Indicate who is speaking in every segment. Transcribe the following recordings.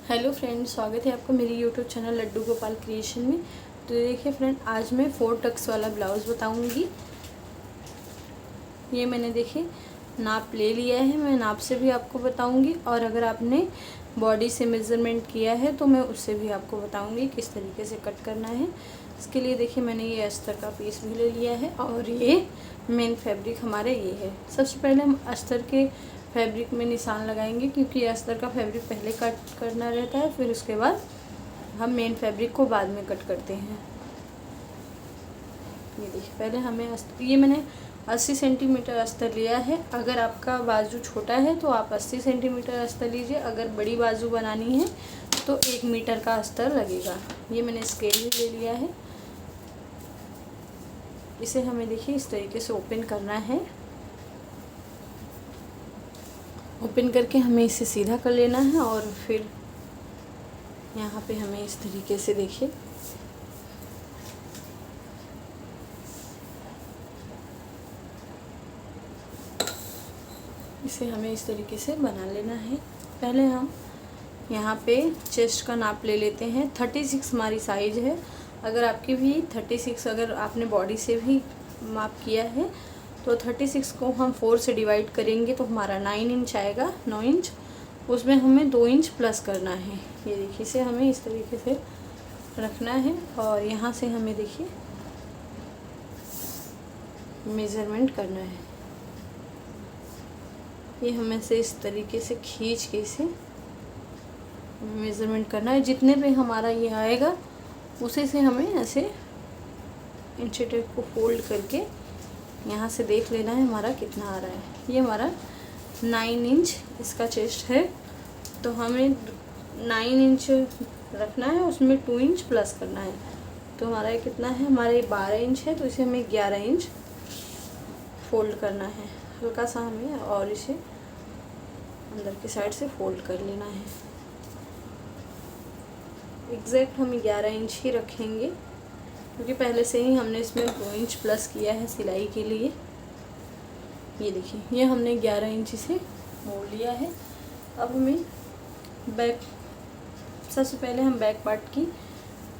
Speaker 1: Hello friends, स्वागत है आपका मेरी YouTube channel Laddu Gopal creation में। तो देखिए फ्रेंड, आज मैं 4 टक्स वाला ब्लाउज़ बताऊंगी। ये मैंने देखिए नाप ले लिया है, मैं नाप से भी आपको बताऊंगी और अगर आपने बॉडी से मेज़रमेंट किया है तो मैं उससे भी आपको बताऊंगी किस तरीके से कट करना है। इसके लिए देखिए मैंने ये अस्तर का पीस भी ले लिया है और ये मेन फैब्रिक हमारे ये है। सबसे पहले हम अस्तर के फैब्रिक में निशान लगाएंगे क्योंकि अस्तर का फैब्रिक पहले कट करना रहता है, फिर उसके बाद हम मेन फैब्रिक को बाद में कट करते हैं। ये देखिए पहले हमें ये मैंने 80 सेंटीमीटर अस्तर लिया है। अगर आपका बाजू छोटा है तो आप 80 सेंटीमीटर अस्तर लीजिए, अगर बड़ी बाजू बनानी है तो 1 मीटर का अस्तर लगेगा। ये मैंने स्केल भी ले लिया है। इसे हमें देखिए इस तरीके से ओपन करना है। ओपन करके हमें इसे सीधा कर लेना है और फिर यहाँ पे हमें इस तरीके से देखिए इसे हमें इस तरीके से बना लेना है। पहले हम यहाँ पे चेस्ट का नाप ले लेते हैं। 36 हमारी साइज़ है। अगर आपकी भी 36, अगर आपने बॉडी से भी माप किया है तो 36 को हम 4 से डिवाइड करेंगे तो हमारा 9 इंच आएगा। 9 इंच, उसमें हमें 2 इंच प्लस करना है। ये देखिए इसे हमें इस तरीके से रखना है और यहाँ से हमें देखिए मेज़रमेंट करना है। ये हमें से इस तरीके से खींच के इसे मेज़रमेंट करना है। जितने पे हमारा ये आएगा उसे से हमें ऐसे इंची टेप को फोल्ड करके यहाँ से देख लेना है हमारा कितना आ रहा है। ये हमारा 9 इंच इसका चेस्ट है, तो हमें 9 इंच रखना है, उसमें 2 इंच प्लस करना है। तो हमारा ये कितना है, हमारे 12 इंच है, तो इसे हमें 11 इंच फोल्ड करना है हल्का सा हमें, और इसे अंदर की साइड से फोल्ड कर लेना है। एग्जैक्ट हम 11 इंच ही रखेंगे क्योंकि पहले से ही हमने इसमें 2 इंच प्लस किया है सिलाई के लिए। ये देखिए ये हमने 11 इंच से मोड़ लिया है। अब हमें सबसे पहले हम बैक पार्ट की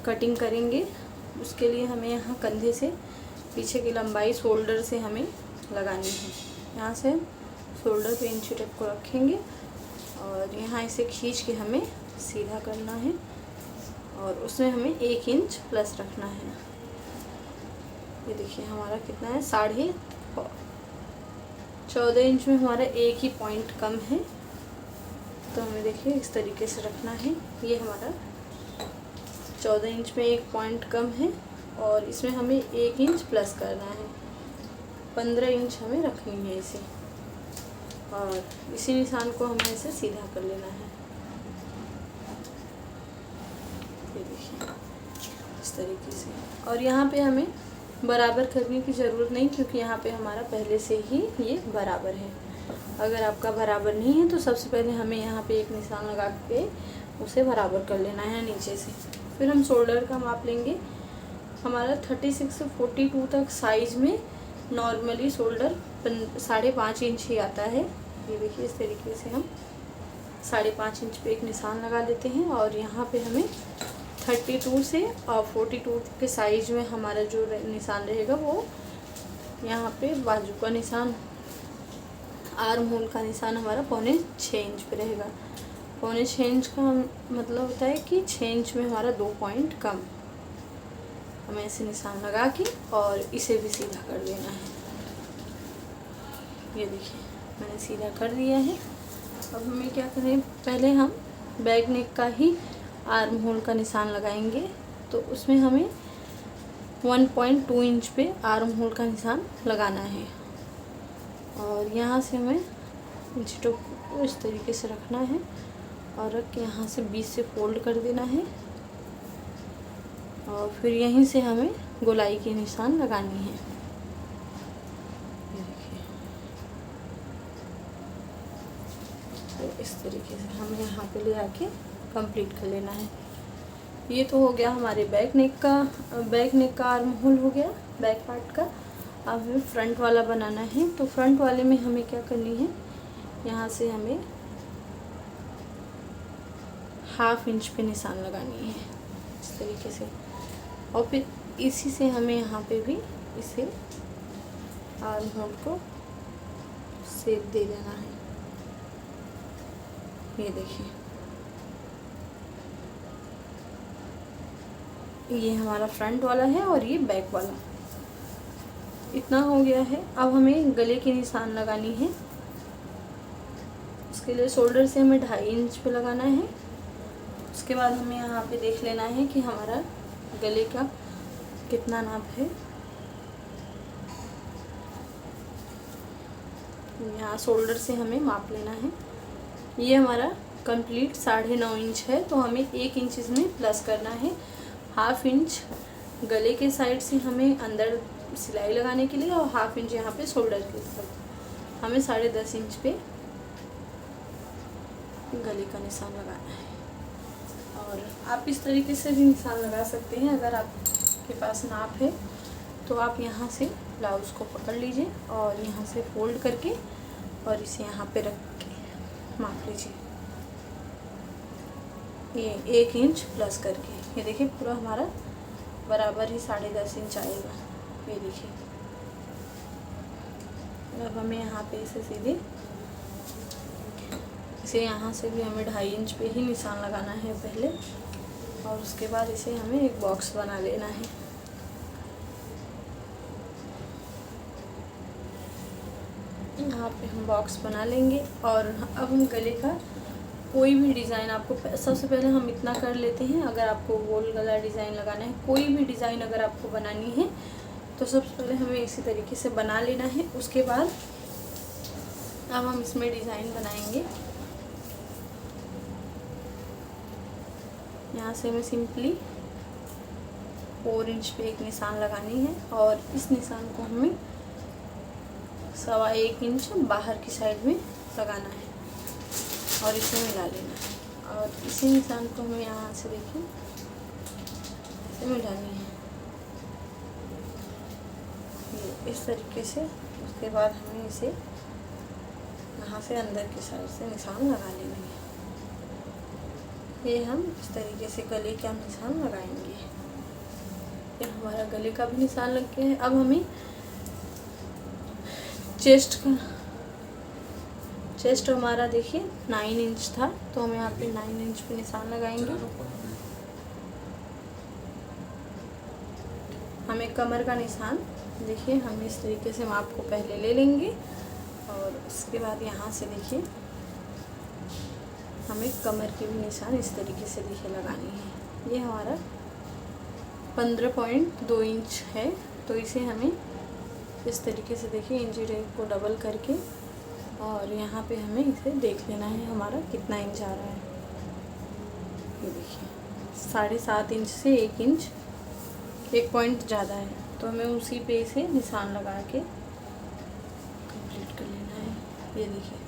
Speaker 1: कटिंग करेंगे। उसके लिए हमें यहाँ कंधे से पीछे की लंबाई शोल्डर से हमें लगानी है। यहाँ से शोल्डर पे इंची टेप को रखेंगे और यहाँ इसे खींच के हमें सीधा करना है और उसमें हमें 1 इंच प्लस रखना है। ये देखिए हमारा कितना है, 14.5 इंच में हमारा एक ही पॉइंट कम है, तो हमें देखिए इस तरीके से रखना है। ये हमारा 14 इंच में एक पॉइंट कम है और इसमें हमें 1 इंच प्लस करना है। 15 इंच हमें रखनी है इसे, और इसी निशान को हमें इसे सीधा कर लेना है। ये देखिए इस तरीके से। और यहाँ पे हमें बराबर करने की ज़रूरत नहीं क्योंकि यहाँ पे हमारा पहले से ही ये बराबर है। अगर आपका बराबर नहीं है तो सबसे पहले हमें यहाँ पे एक निशान लगा के उसे बराबर कर लेना है नीचे से। फिर हम शोल्डर का माप लेंगे। हमारा 36 से 42 तक साइज़ में नॉर्मली शोल्डर 5.5 इंच ही आता है। ये देखिए इस तरीके से हम 5.5 इंच पे एक निशान लगा लेते हैं और यहाँ पे हमें 32 से और 42 के साइज़ में हमारा जो निशान रहेगा वो यहाँ पे बाजू का निशान, आर्म होल का निशान हमारा 5.25 इंच पे रहेगा। 5.25 इंच का मतलब होता है कि 6 इंच में हमारा 2 पॉइंट कम। हमें ऐसे निशान लगा के और इसे भी सीधा कर देना है। ये देखिए मैंने सीधा कर दिया है। अब हमें क्या करें, पहले हम बैक नेक का ही आर्म होल का निशान लगाएंगे। तो उसमें हमें 1.2 इंच पे आर्म होल का निशान लगाना है और यहाँ से हमें इंची टेप को इस तरीके से रखना है और रख के यहाँ से बीच से फोल्ड कर देना है और फिर यहीं से हमें गोलाई के निशान लगानी है। ये देखिए तो इस तरीके से हमें यहाँ पे ले आके कंप्लीट कर लेना है। ये तो हो गया हमारे बैक नेक का आर्म होल हो गया बैक पार्ट का। अब हमें फ्रंट वाला बनाना है। तो फ्रंट वाले में हमें क्या करनी है, यहाँ से हमें हाफ इंच पे निशान लगानी है इस तरीके से। और फिर इसी से हमें यहाँ पे भी इसे आर्म होल को शेप दे देना है। ये देखिए, ये हमारा फ्रंट वाला है और ये बैक वाला। इतना हो गया है। अब हमें गले की निशान लगानी है। उसके लिए शोल्डर से हमें 2.5 इंच पे लगाना है। उसके बाद हमें यहाँ पे देख लेना है कि हमारा गले का कितना नाप है। यहाँ शोल्डर से हमें माप लेना है। ये हमारा कंप्लीट 9.5 इंच है, तो हमें 1 इंच इसमें प्लस करना है। हाफ इंच गले के साइड से हमें अंदर सिलाई लगाने के लिए और हाफ इंच यहाँ पे शोल्डर के साइड हमें 10.5 इंच पे गले का निशान लगाना है। और आप इस तरीके से भी निशान लगा सकते हैं। अगर आपके पास नाप है तो आप यहाँ से ब्लाउज़ को पकड़ लीजिए और यहाँ से फोल्ड करके और इसे यहाँ पे रख के माप लीजिए। ये 1 इंच प्लस करके, ये देखिए पूरा हमारा बराबर ही 10.5 इंच आएगा। ये देखिए, अब हमें यहाँ पे इसे सीधे इसे यहाँ से भी हमें 2.5 इंच पे ही निशान लगाना है पहले, और उसके बाद इसे हमें एक बॉक्स बना लेना है। यहाँ पे हम बॉक्स बना लेंगे। और अब हम गले का कोई भी डिज़ाइन, आपको सबसे पहले हम इतना कर लेते हैं। अगर आपको गोल गला डिज़ाइन लगाना है, कोई भी डिज़ाइन अगर आपको बनानी है तो सबसे पहले हमें इसी तरीके से बना लेना है। उसके बाद अब हम इसमें डिज़ाइन बनाएंगे। यहाँ से हमें सिंपली 4 इंच पे एक निशान लगानी है और इस निशान को हमें 1.25 इंच बाहर की साइड में लगाना है और इसे मिला लेना है। और इसी निशान को हमें यहाँ से देखिए इसे मिलानी है ये इस तरीके से। उसके बाद हमें इसे यहाँ से अंदर की साइड से निशान लगा लेंगे। ये हम इस तरीके से गले का निशान लगाएंगे। ये हमारा गले का भी निशान लग गया है। अब हमें चेस्ट हमारा देखिए 9 इंच था, तो हम यहाँ पे 9 इंच पे निशान लगाएंगे। हमें कमर का निशान देखिए हम इस तरीके से माप को पहले ले लेंगे और उसके बाद यहाँ से देखिए हमें कमर के भी निशान इस तरीके से देखिए लगानी है। ये हमारा 15.2 इंच है, तो इसे हमें इस तरीके से देखिए इंची टेप को डबल करके और यहाँ पे हमें इसे देख लेना है हमारा कितना इंच आ रहा है। ये देखिए 7.5 इंच से 1 इंच 1 पॉइंट ज़्यादा है, तो हमें उसी पे इसे निशान लगा के कंप्लीट कर लेना है। ये देखिए,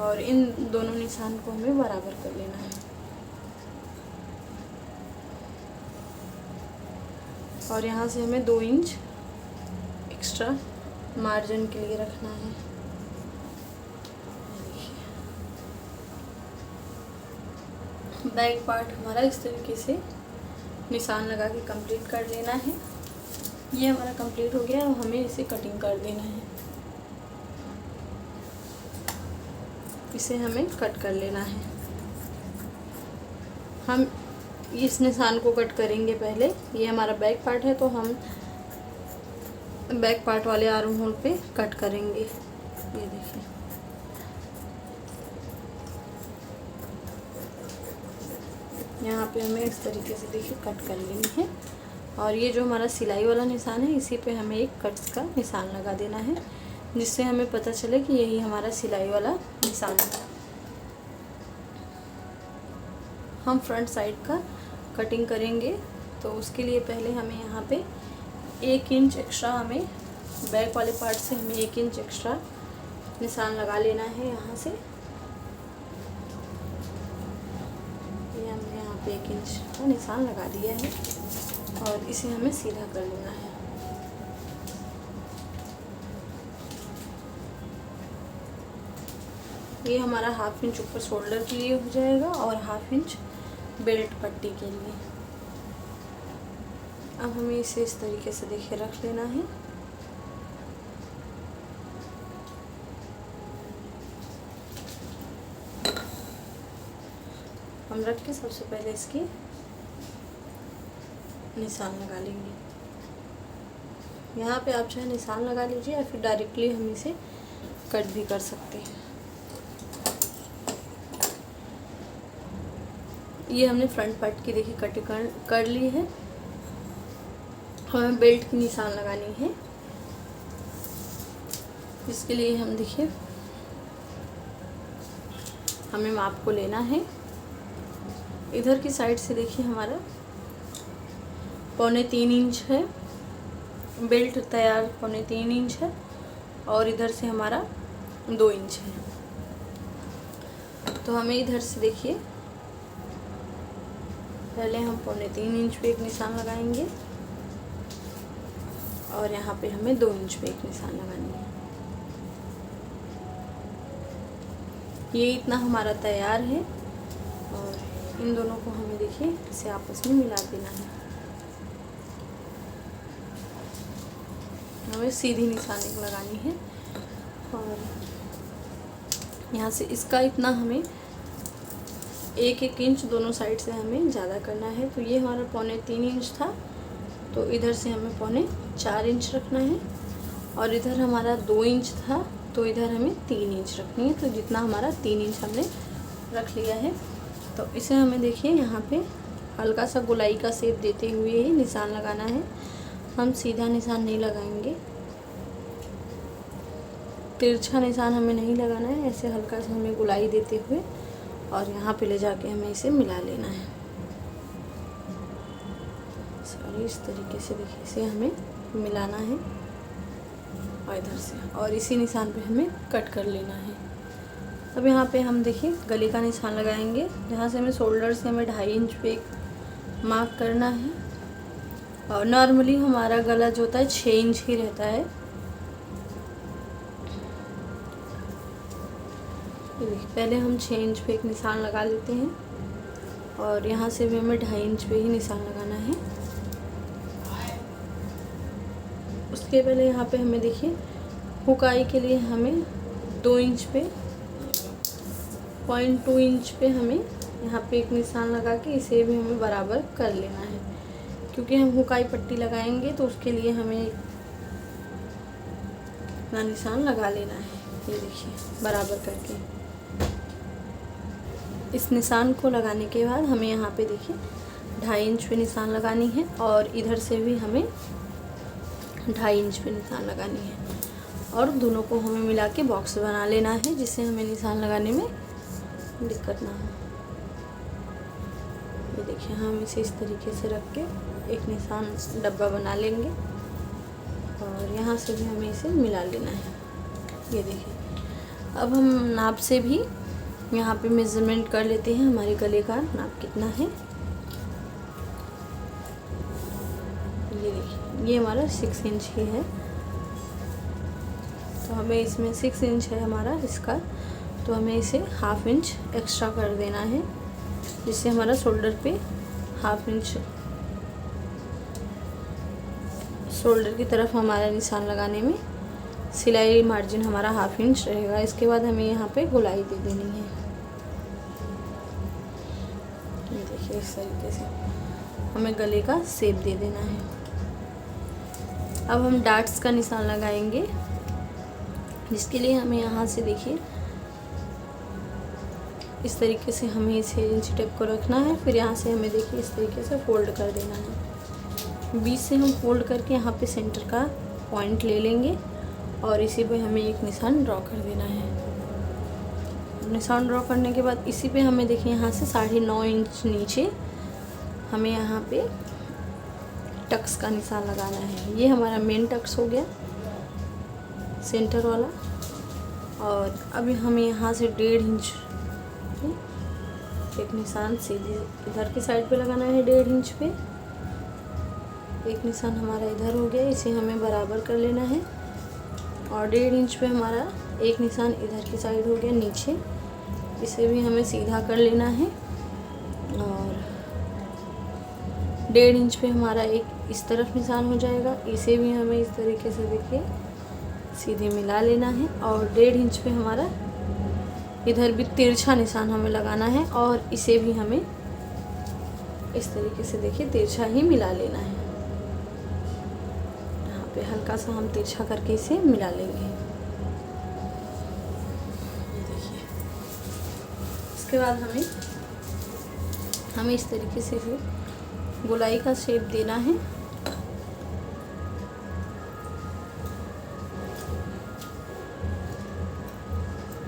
Speaker 1: और इन दोनों निशान को हमें बराबर कर लेना है। और यहाँ से हमें 2 इंच एक्स्ट्रा मार्जिन के लिए रखना है। बैक पार्ट हमारा इस तरीके से निशान लगा के कंप्लीट कर लेना है। ये हमारा कंप्लीट हो गया, अब हमें इसे कटिंग कर देना है। इसे हमें कट कर लेना है। हम इस निशान को कट करेंगे पहले। ये हमारा बैक पार्ट है, तो हम बैक पार्ट वाले आर्म होल पे कट करेंगे। ये देखिए, यहाँ पे हमें इस तरीके से देखिए कट कर लेनी है। और ये जो हमारा सिलाई वाला निशान है, इसी पे हमें एक कट्स का निशान लगा देना है, जिससे हमें पता चले कि यही हमारा सिलाई वाला निशान है। हम फ्रंट साइड का कटिंग करेंगे, तो उसके लिए पहले हमें यहाँ पे 1 इंच एक्स्ट्रा, हमें बैक वाले पार्ट से हमें 1 इंच एक्स्ट्रा निशान लगा लेना है। यहाँ से ये हमने यहाँ पे 1 इंच का निशान लगा दिया है और इसे हमें सीधा कर लेना है। ये हमारा 1/2 इंच ऊपर शोल्डर के लिए हो जाएगा और 1/2 इंच बेल्ट पट्टी के लिए। अब हमें इसे इस तरीके से देखिए रख लेना है। हम रख के सबसे पहले इसकी निशान लगा लेंगे। यहाँ पे आप चाहे निशान लगा लीजिए या फिर डायरेक्टली हम इसे कट भी कर सकते हैं। ये हमने फ्रंट पार्ट की देखिए कटिंग कर ली है। हमें बेल्ट की निशान लगानी है, इसके लिए हम देखिए हमें माप को लेना है। इधर की साइड से देखिए हमारा 3.25 इंच है, बेल्ट तैयार 3.25 इंच है और इधर से हमारा 2 इंच है। तो हमें इधर से देखिए पहले हम 3.25 इंच पे एक निशान लगाएंगे और यहाँ पे हमें 2 इंच पे एक निशान लगानी है। ये इतना हमारा तैयार है और इन दोनों को हमें देखिए इसे आपस में मिला देना है। हमें सीधी निशानी लगानी है और यहाँ से इसका इतना हमें 1-1 इंच दोनों साइड से हमें ज़्यादा करना है। तो ये हमारा 3.25 इंच था, तो इधर से हमें 4.25 इंच रखना है और इधर हमारा 2 इंच था, तो इधर हमें 3 इंच रखनी है। तो जितना हमारा 3 इंच हमने रख लिया है, तो इसे हमें देखिए यहाँ पे हल्का सा गोलाई का शेप देते हुए ही निशान लगाना है। हम सीधा निशान नहीं लगाएंगे, तिरछा निशान हमें नहीं लगाना है, ऐसे हल्का सा हमें गोलाई देते हुए और यहाँ पे ले जाके हमें इसे मिला लेना है। सॉरी, इस तरीके से देखिए इसे हमें मिलाना है और इधर से, और इसी निशान पे हमें कट कर लेना है। अब यहाँ पे हम देखिए गले का निशान लगाएंगे, जहाँ से हमें शोल्डर से हमें 2.5 इंच पे एक मार्क करना है। और नॉर्मली हमारा गला जो होता है 6 इंच ही रहता है। पहले हम 6 इंच पे एक निशान लगा लेते हैं और यहाँ से भी हमें 2.5 इंच पे ही निशान लगाना है। उसके पहले यहाँ पे हमें देखिए हुकाई के लिए हमें 2 इंच पे 0.2 इंच पे हमें यहाँ पे एक निशान लगा के इसे भी हमें बराबर कर लेना है, क्योंकि हम हुकाई पट्टी लगाएंगे तो उसके लिए हमें इतना निशान लगा लेना है। ये देखिए बराबर करके इस निशान को लगाने के बाद हमें यहाँ पे देखिए 2.5 इंच पे निशान लगानी है और इधर से भी हमें 2.5 इंच पे निशान लगानी है और दोनों को हमें मिला के बॉक्स बना लेना है, जिससे हमें निशान लगाने में दिक्कत ना हो। ये देखिए हम इसे इस तरीके से रख के एक निशान डब्बा बना लेंगे और यहाँ से भी हमें इसे मिला लेना है। ये देखिए अब हम नाप से भी यहाँ पे मेज़रमेंट कर लेते हैं, हमारे गले का नाप कितना है। ये देखिए ये हमारा 6 इंच ही है, तो हमें इसमें 6 इंच है हमारा इसका, तो हमें इसे 1/2 इंच एक्स्ट्रा कर देना है, जिससे हमारा शोल्डर पे 1/2 इंच शोल्डर की तरफ हमारा निशान लगाने में सिलाई मार्जिन हमारा 1/2 इंच रहेगा। इसके बाद हमें यहाँ पे गोलाई दे देनी है। ये देखिए इस तरीके से हमें गले का शेप दे देना है। अब हम डार्ट्स का निशान लगाएंगे, जिसके लिए हमें यहाँ से देखिए इस तरीके से हमें इसे इंची टेप को रखना है। फिर यहाँ से हमें देखिए इस तरीके से फोल्ड कर देना है। बीच से हम फोल्ड करके यहाँ पे सेंटर का पॉइंट ले लेंगे और इसी पे हमें एक निशान ड्रॉ कर देना है। निशान ड्रॉ करने के बाद इसी पे हमें देखिए यहाँ से 9.5 इंच नीचे हमें यहाँ पे टक्स का निशान लगाना है। ये हमारा मेन टक्स हो गया सेंटर वाला। और अभी हमें यहाँ से 1.5 इंच एक निशान सीधे इधर की साइड पे लगाना है। 1.5 इंच पे एक निशान हमारा इधर हो गया, इसे हमें बराबर कर लेना है। और 1.5 इंच पे हमारा एक निशान इधर की साइड हो गया नीचे, इसे भी हमें सीधा कर लेना है। और 1.5 इंच पे हमारा एक इस तरफ निशान हो जाएगा, इसे भी हमें इस तरीके से देखिए सीधे मिला लेना है। और 1.5 इंच पे हमारा इधर भी तिरछा निशान हमें लगाना है और इसे भी हमें इस तरीके से देखिए तिरछा ही मिला लेना है। यहाँ पे हल्का सा हम तिरछा करके इसे मिला लेंगे। ये देखिए, इसके बाद हमें इस तरीके से गोलाई का शेप देना है।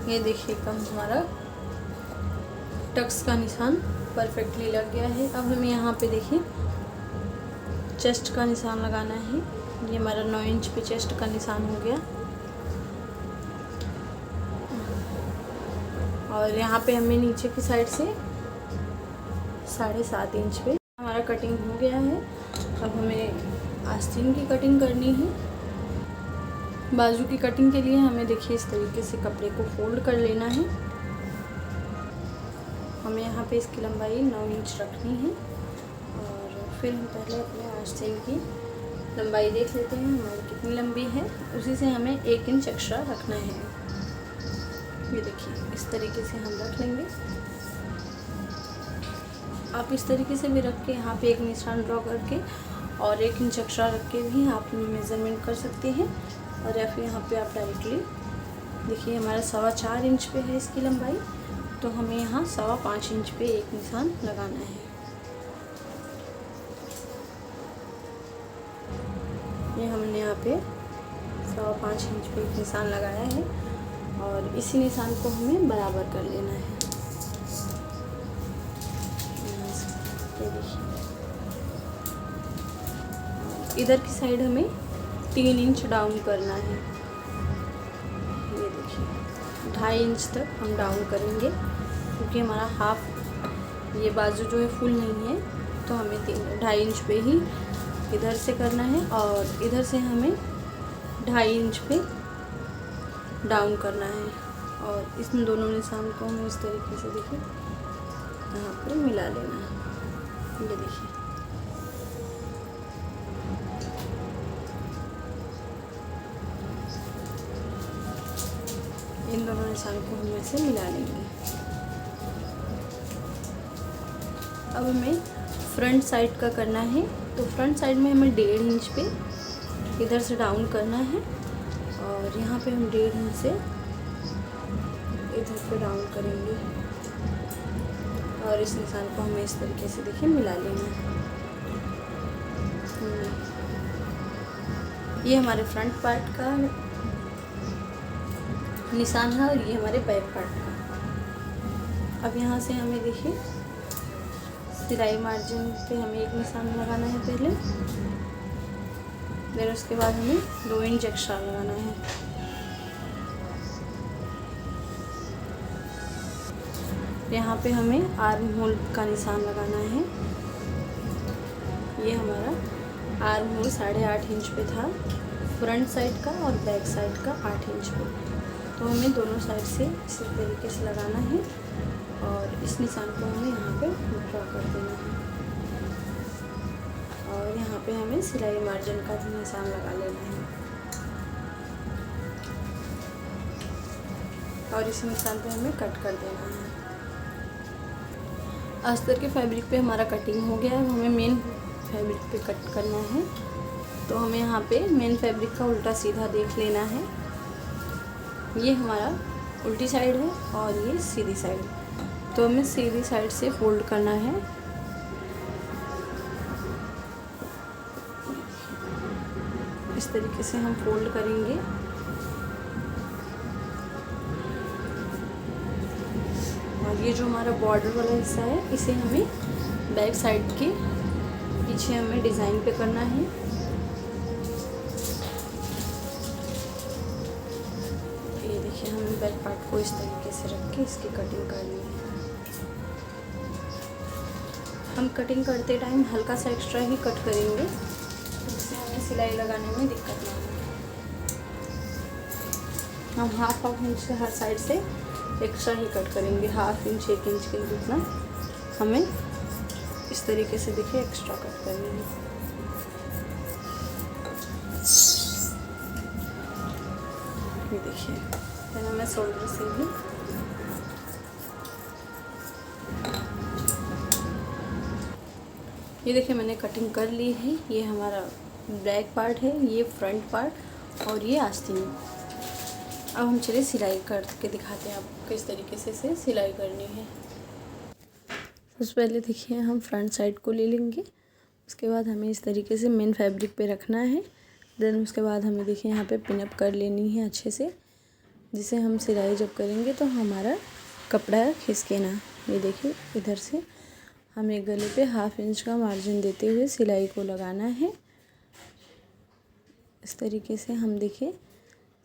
Speaker 1: ये देखिए कम हमारा टक्स का निशान परफेक्टली लग गया है। अब हमें यहाँ पे देखिए चेस्ट का निशान लगाना है। ये हमारा 9 इंच पे चेस्ट का निशान हो गया। और यहाँ पे हमें नीचे की साइड से 7.5 इंच पे हमारा कटिंग हो गया है। अब हमें आस्तीन की कटिंग करनी है। बाजू की कटिंग के लिए हमें देखिए इस तरीके से कपड़े को फोल्ड कर लेना है। हमें यहाँ पे इसकी लंबाई 9 इंच रखनी है। और फिर हम पहले अपने आस्तीन की लंबाई देख लेते हैं हमारी कितनी लंबी है, उसी से हमें 1 इंच एक्स्ट्रा रखना है। ये देखिए इस तरीके से हम रख लेंगे। आप इस तरीके से भी रख के यहाँ पे एक निशान ड्रॉ करके और 1 इंच एक्स्ट्रा रख के भी आप मेज़रमेंट कर सकते हैं। और या फिर यहाँ पे आप डायरेक्टली देखिए हमारा 4.25 इंच पे है इसकी लंबाई, तो हमें यहाँ 5.25 इंच पे एक निशान लगाना है। ये हमने यहाँ पे 5.25 इंच पे एक निशान लगाया है और इसी निशान को हमें बराबर कर लेना है। ये देखिए इधर की साइड हमें 3 इंच डाउन करना है। ये देखिए 2.5 इंच तक हम डाउन करेंगे, क्योंकि हमारा हाफ ये बाजू जो है फुल नहीं है, तो हमें 2.5 इंच पे ही इधर से करना है और इधर से हमें 2.5 इंच पे डाउन करना है। और इन दोनों निशान को हमें इस तरीके से देखिए यहाँ पे मिला लेना है। ये देखिए इन दोनों निशान को हम ऐसे मिला लेंगे। अब हमें फ्रंट साइड का करना है, तो फ्रंट साइड में हमें 1.5 इंच पे इधर से डाउन करना है और यहाँ पे हम 1.5 इंच से इधर पे डाउन करेंगे और इस निशान को हमें इस तरीके से देखिए मिला लेना है। ये हमारे फ्रंट पार्ट का निशान है और ये हमारे बैक पार्ट का। अब यहाँ से हमें देखिए सिलाई मार्जिन पे हमें एक निशान लगाना है पहले, फिर उसके बाद हमें 2 इंच एक्स्ट्रा लगाना है। यहाँ पे हमें आर्म होल का निशान लगाना है। ये हमारा आर्म होल 8.5 इंच पे था फ्रंट साइड का और बैक साइड का 8 इंच पे, तो हमें दोनों साइड से इसी तरीके से लगाना है और इस निशान को हमें यहाँ पे ड्रॉ कर देना है। और यहाँ पे हमें सिलाई मार्जिन का भी निशान लगा लेना है और इस निशान पे हमें कट कर देना है। अस्तर के फैब्रिक पे हमारा कटिंग हो गया है। हमें मेन फैब्रिक पे कट करना है, तो हमें यहाँ पे मेन फैब्रिक का उल्टा सीधा देख लेना है। ये हमारा उल्टी साइड है और ये सीधी साइड, तो हमें सीधी साइड से फोल्ड करना है। इस तरीके से हम फोल्ड करेंगे और ये जो हमारा बॉर्डर वाला हिस्सा है इसे हमें बैक साइड के पीछे हमें डिज़ाइन पे करना है। ये देखिए हमें बैक पार्ट को इस तरीके से रख के इसकी कटिंग करनी है। हम कटिंग करते टाइम हल्का सा एक्स्ट्रा ही कट करेंगे, जिससे हमें सिलाई लगाने में दिक्कत ना हो। हम 1/2 इंच से हर साइड से एक्स्ट्रा ही कट करेंगे, 1/2 इंच 1 इंच के जितना हमें इस तरीके से देखिए एक्स्ट्रा कट करनी है। ये देखिए फिर हमें शोल्डर से भी ये देखिए मैंने कटिंग कर ली है। ये हमारा बैक पार्ट है, ये फ्रंट पार्ट और ये आस्तीन। अब हम चलिए सिलाई करके दिखाते हैं आपको किस तरीके से सिलाई करनी है। सबसे पहले देखिए हम फ्रंट साइड को ले लेंगे, उसके बाद हमें इस तरीके से मेन फैब्रिक पे रखना है। देन उसके बाद हमें देखिए यहाँ पे पिनअप कर लेनी है अच्छे से, जिसे हम सिलाई जब करेंगे तो हमारा कपड़ा खिसके ना। ये देखिए इधर से हमें गले पे 1/2 इंच का मार्जिन देते हुए सिलाई को लगाना है। इस तरीके से हम देखिए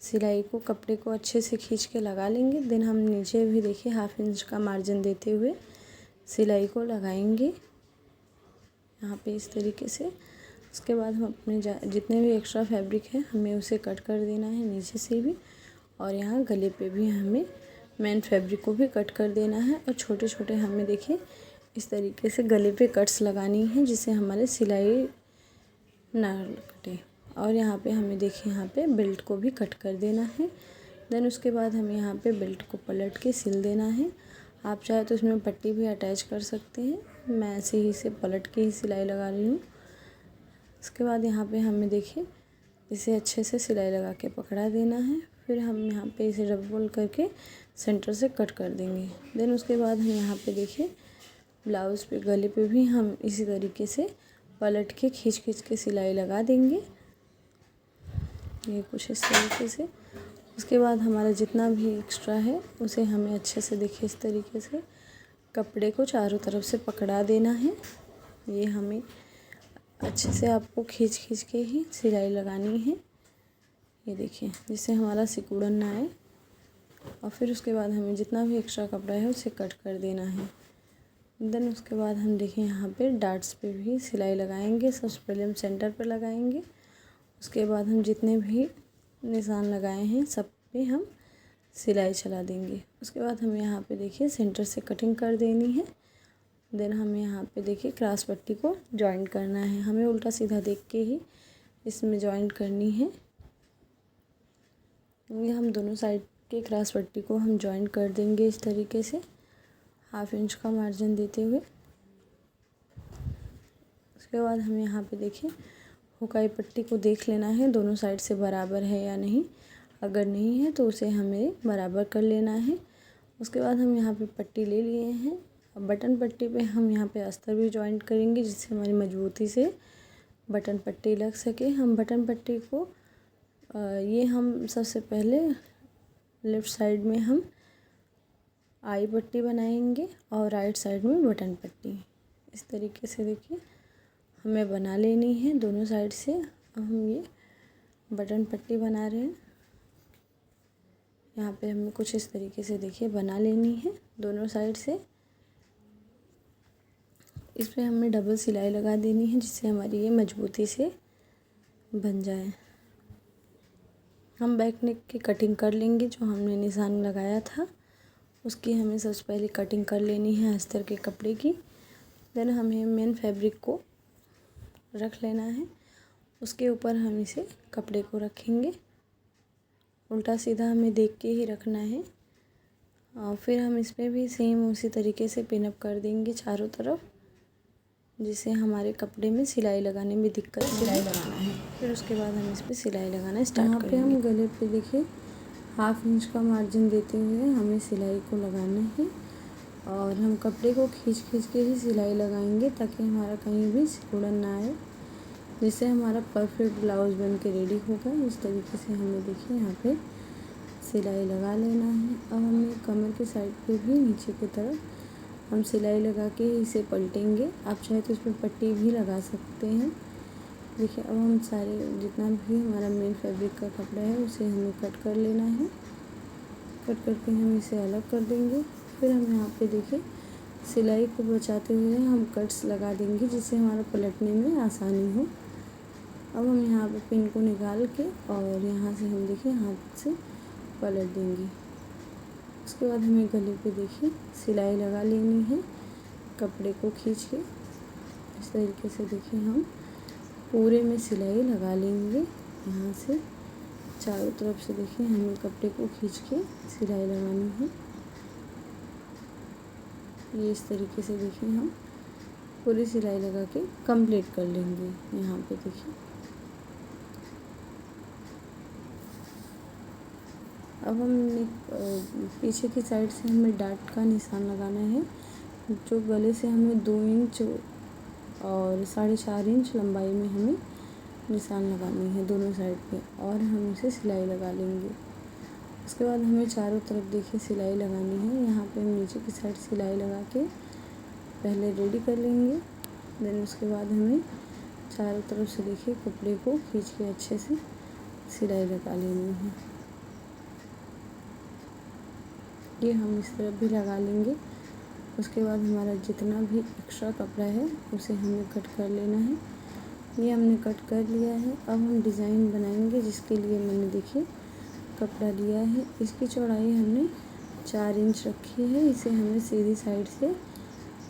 Speaker 1: सिलाई को कपड़े को अच्छे से खींच के लगा लेंगे। देन हम नीचे भी देखिए 1/2 इंच का मार्जिन देते हुए सिलाई को लगाएंगे यहाँ पे इस तरीके से। उसके बाद हम अपने जितने भी एक्स्ट्रा फैब्रिक है हमें उसे कट कर देना है नीचे से भी, और यहाँ गले पे भी हमें मेन फैब्रिक को भी कट कर देना है। और छोटे छोटे हमें देखिए इस तरीके से गले पे कट्स लगानी है जिससे हमारे सिलाई ना कटे। और यहाँ पे हमें देखिए यहाँ पे बेल्ट को भी कट कर देना है। देन उसके बाद हमें यहाँ पे बेल्ट को पलट के सिल देना है। आप चाहे तो इसमें पट्टी भी अटैच कर सकते हैं, मैं ऐसे ही इसे पलट के ही सिलाई लगा रही हूँ। उसके बाद यहाँ पे हमें देखिए इसे अच्छे से सिलाई लगा के पकड़ा देना है। फिर हम यहाँ पे इसे डबल फोल्ड करके सेंटर से कट कर देंगे। देन उसके बाद हम यहाँ पे देखिए ब्लाउज़ पे गले पे भी हम इसी तरीके से पलट के खींच के सिलाई लगा देंगे, ये कुछ इस तरीके से। उसके बाद हमारा जितना भी एक्स्ट्रा है उसे हमें अच्छे से देखिए इस तरीके से कपड़े को चारों तरफ से पकड़ा देना है। ये हमें अच्छे से आपको खींच के ही सिलाई लगानी है, ये देखिए, जिससे हमारा सिकुड़न ना आए। और फिर उसके बाद हमें जितना भी एक्स्ट्रा कपड़ा है उसे कट कर देना है। देन उसके बाद हम देखिए यहाँ पे डार्ट्स पे भी सिलाई लगाएंगे। सबसे पहले हम सेंटर पे लगाएंगे, उसके बाद हम जितने भी निशान लगाए हैं सब पे हम सिलाई चला देंगे। उसके बाद हमें यहाँ पे देखिए सेंटर से कटिंग कर देनी है। देन हमें यहाँ पे देखिए क्रॉस पट्टी को जॉइंट करना है, हमें उल्टा सीधा देख के ही इसमें जॉइंट करनी है। ये हम दोनों साइड के क्रॉस पट्टी को हम जॉइंट कर देंगे इस तरीके से 1/2 इंच का मार्जिन देते हुए। उसके बाद हम यहाँ पे देखिए हुकाई पट्टी को देख लेना है दोनों साइड से बराबर है या नहीं, अगर नहीं है तो उसे हमें बराबर कर लेना है। उसके बाद हम यहाँ पे पट्टी ले लिए हैं। अब बटन पट्टी पे हम यहाँ पे अस्तर भी जॉइंट करेंगे जिससे हमारी मजबूती से बटन पट्टी लग सके। हम बटन पट्टी को ये हम सबसे पहले लेफ़्ट साइड में हम आई पट्टी बनाएंगे और राइट साइड में बटन पट्टी। इस तरीके से देखिए हमें बना लेनी है दोनों साइड से। अब हम ये बटन पट्टी बना रहे हैं, यहाँ पे हमें कुछ इस तरीके से देखिए बना लेनी है दोनों साइड से। इस पे हमें डबल सिलाई लगा देनी है जिससे हमारी ये मजबूती से बन जाए। हम बैक नेक की कटिंग कर लेंगे, जो हमने निशान लगाया था उसकी हमें सबसे पहले कटिंग कर लेनी है अस्तर के कपड़े की। देन हमें मेन फैब्रिक को रख लेना है, उसके ऊपर हम इसे कपड़े को रखेंगे। उल्टा सीधा हमें देख के ही रखना है। और फिर हम इस पर भी सेम उसी तरीके से पिनअप कर देंगे चारों तरफ, जिससे हमारे कपड़े में सिलाई लगाने में दिक्कत सिलाई लगाना है। फिर उसके बाद हम इस पर सिलाई लगाना स्टार्ट करेंगे। यहाँ पे हम गले पे देखिए 1/2 इंच का मार्जिन देते हुए हमें सिलाई को लगाना है, और हम कपड़े को खींच के ही सिलाई लगाएंगे ताकि हमारा कहीं भी सिकुड़न ना आए, जिससे हमारा परफेक्ट ब्लाउज बन के रेडी होगा। इस तरीके से हमें देखिए यहाँ पे सिलाई लगा लेना है। अब हमें कमर के साइड पे भी नीचे की तरफ हम सिलाई लगा के इसे पलटेंगे। आप चाहे तो इसमें पट्टी भी लगा सकते हैं। देखिए अब हम सारे जितना भी हमारा मेन फैब्रिक का कपड़ा है उसे हमें कट कर लेना है। कट करके हम इसे अलग कर देंगे। फिर हम यहाँ पे देखिए सिलाई को बचाते हुए हम कट्स लगा देंगे जिससे हमारा पलटने में आसानी हो। अब हम यहाँ पे पिन को निकाल के और यहाँ से हम देखिए हाथ से पलट देंगे। उसके बाद हमें गले पे देखिए सिलाई लगा लेनी है कपड़े को खींच के। इस तरीके से देखिए हम पूरे में सिलाई लगा लेंगे। यहाँ से चारों तरफ से देखिए हमें कपड़े को खींच के सिलाई लगानी है। ये इस तरीके से देखिए हम पूरी सिलाई लगा के कंप्लीट कर लेंगे। यहाँ पे देखिए अब हम पीछे की साइड से हमें डाट का निशान लगाना है, जो गले से हमें 2 इंच और 4.5 इंच लंबाई में हमें निशान लगानी है दोनों साइड पे, और हम इसे सिलाई लगा लेंगे। उसके बाद हमें चारों तरफ देखिए सिलाई लगानी है। यहाँ पे हम नीचे की साइड सिलाई लगा के पहले रेडी कर लेंगे। देन उसके बाद हमें चारों तरफ से देखिए कपड़े को खींच के अच्छे से सिलाई लगा लेनी है। ये हम इस तरफ भी लगा लेंगे। उसके बाद हमारा जितना भी एक्स्ट्रा कपड़ा है उसे हमें कट कर लेना है। ये हमने कट कर लिया है। अब हम डिज़ाइन बनाएंगे, जिसके लिए मैंने देखिए कपड़ा लिया है। इसकी चौड़ाई हमने 4 इंच रखी है। इसे हमें सीधी साइड से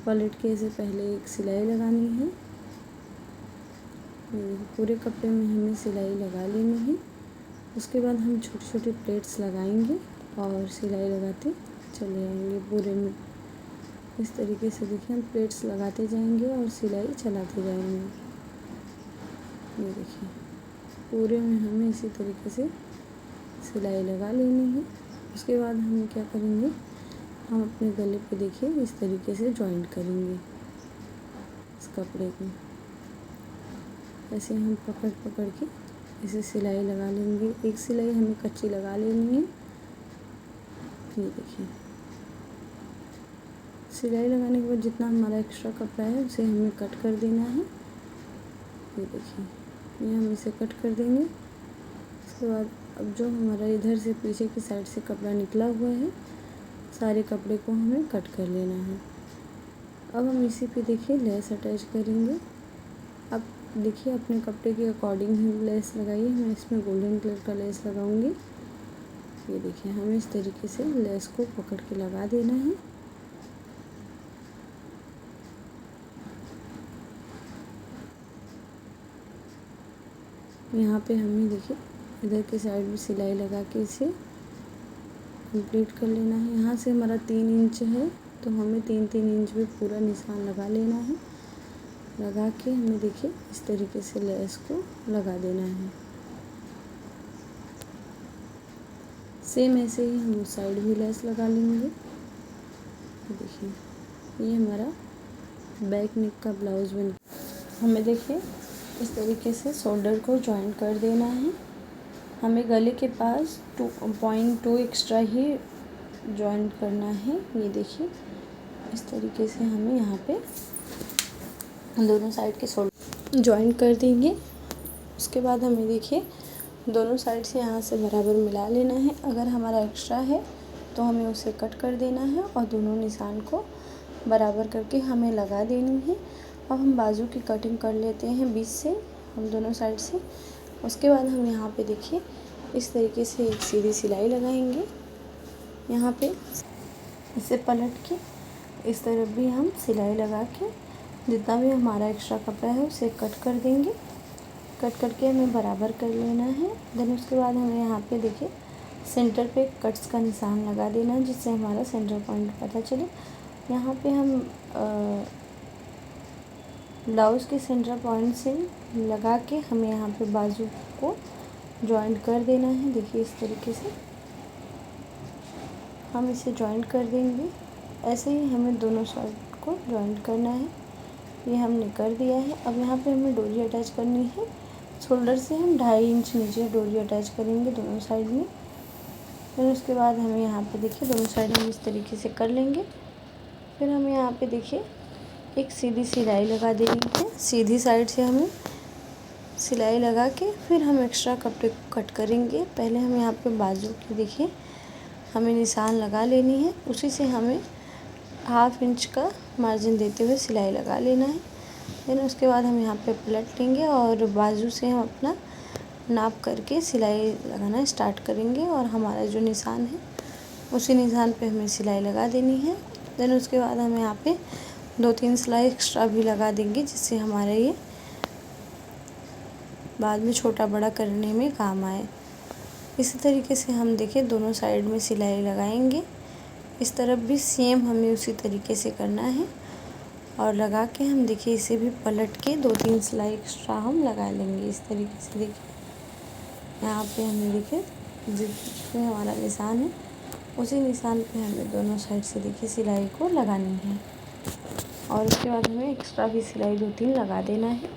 Speaker 1: पलट के इसे पहले एक सिलाई लगानी है। पूरे कपड़े में हमें सिलाई लगा लेनी है। उसके बाद हम छोटे छोटे प्लेट्स लगाएंगे और सिलाई लगाते चले जाएंगे पूरे में। इस तरीके से देखिए हम प्लेट्स लगाते जाएंगे और सिलाई चलाते जाएंगे। ये देखिए पूरे में हमें इसी तरीके से सिलाई लगा लेनी है। उसके बाद हम क्या करेंगे, हम अपने गले पे देखिए इस तरीके से जॉइंट करेंगे इस कपड़े को। ऐसे हम पकड़ पकड़ के इसे सिलाई लगा लेंगे। एक सिलाई हमें कच्ची लगा लेनी है। ये देखिए सिलाई लगाने के बाद जितना हमारा एक्स्ट्रा कपड़ा है उसे हमें कट कर देना है। ये देखिए ये हम इसे कट कर देंगे। उसके बाद अब जो हमारा इधर से पीछे की साइड से कपड़ा निकला हुआ है, सारे कपड़े को हमें कट कर लेना है। अब हम इसी पे देखिए लेस अटैच करेंगे। अब देखिए अपने कपड़े के अकॉर्डिंग ही लेस लगाइए। मैं इसमें गोल्डन कलर का लेस लगाऊंगी। ये देखिए हमें इस तरीके से लेस को पकड़ के लगा देना है। यहाँ पे हमें देखिए इधर की साइड में सिलाई लगा के इसे कंप्लीट कर लेना है। यहाँ से हमारा 3 इंच है तो हमें 3-3 इंच में पूरा निशान लगा लेना है। लगा के हमें देखिए इस तरीके से लेस को लगा देना है। सेम ऐसे ही हम उस साइड भी लेस लगा लेंगे। देखिए ये हमारा बैक नेक का ब्लाउज बन। हमें देखिए इस तरीके से शोल्डर को जॉइन कर देना है। हमें गले के पास 2.2 एक्स्ट्रा ही जॉइन करना है। ये देखिए इस तरीके से हमें यहाँ पे दोनों साइड के शोल्डर जॉइन कर देंगे। उसके बाद हमें देखिए दोनों साइड से यहाँ से बराबर मिला लेना है। अगर हमारा एक्स्ट्रा है तो हमें उसे कट कर देना है और दोनों निशान को बराबर करके हमें लगा देनी है। अब हम बाजू की कटिंग कर लेते हैं बीच से, हम दोनों साइड से। उसके बाद हम यहाँ पे देखिए इस तरीके से एक सीधी सिलाई लगाएंगे। यहाँ पे इसे पलट के इस तरफ भी हम सिलाई लगा के जितना भी हमारा एक्स्ट्रा कपड़ा है उसे कट कर देंगे। कट करके हमें बराबर कर लेना है। देन उसके बाद हमें यहाँ पे देखिए सेंटर पे कट्स का निशान लगा देना है, जिससे हमारा सेंटर पॉइंट पता चले। यहाँ पे हम ब्लाउज़ के सेंटर पॉइंट से लगा के हमें यहाँ पे बाजू को जॉइंट कर देना है। देखिए इस तरीके से हम इसे जॉइंट कर देंगे। ऐसे ही हमें दोनों साइड को जॉइंट करना है। ये हमने कर दिया है। अब यहाँ पे हमें डोरी अटैच करनी है। शोल्डर से हम 2.5 इंच नीचे डोरी अटैच करेंगे दोनों साइड में। फिर उसके बाद हमें यहाँ पे देखिए दोनों साइड हम इस तरीके से कर लेंगे। फिर हमें यहाँ पे देखिए एक सीधी सिलाई लगा देनी है। सीधी साइड से हमें सिलाई लगा के फिर हम एक्स्ट्रा कपड़े को कट करेंगे। पहले हम यहाँ पे बाजू की देखिए हमें निशान लगा लेनी है। उसी से हमें 1/2 इंच का मार्जिन देते हुए सिलाई लगा लेना है। फिर उसके बाद हम यहाँ पे पलट लेंगे और बाजू से हम अपना नाप करके सिलाई लगाना स्टार्ट करेंगे। और हमारा जो निशान है उसी निशान पे हमें सिलाई लगा देनी है। देन उसके बाद हम यहाँ पे 2-3 सिलाई एक्स्ट्रा भी लगा देंगे, जिससे हमारे ये बाद में छोटा बड़ा करने में काम आए। इसी तरीके से हम देखिए दोनों साइड में सिलाई लगाएंगे। इस तरफ भी सेम हमें उसी तरीके से करना है और लगा के हम देखिए इसे भी पलट के 2-3 सिलाई एक्स्ट्रा हम लगा लेंगे। इस तरीके से देखिए यहाँ पे हमें देखिए जिसमें हमारा निशान है उसी निशान पे हमें दोनों साइड से देखिए सिलाई को लगानी है और उसके बाद हमें एक्स्ट्रा भी सिलाई 2-3 लगा देना है।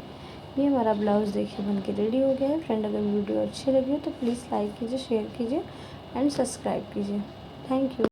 Speaker 1: ये हमारा ब्लाउज़ देखिए बन के रेडी हो गया है। फ्रेंड अगर वीडियो अच्छी लगी हो तो प्लीज़ लाइक कीजिए, शेयर कीजिए एंड सब्सक्राइब कीजिए। Thank you.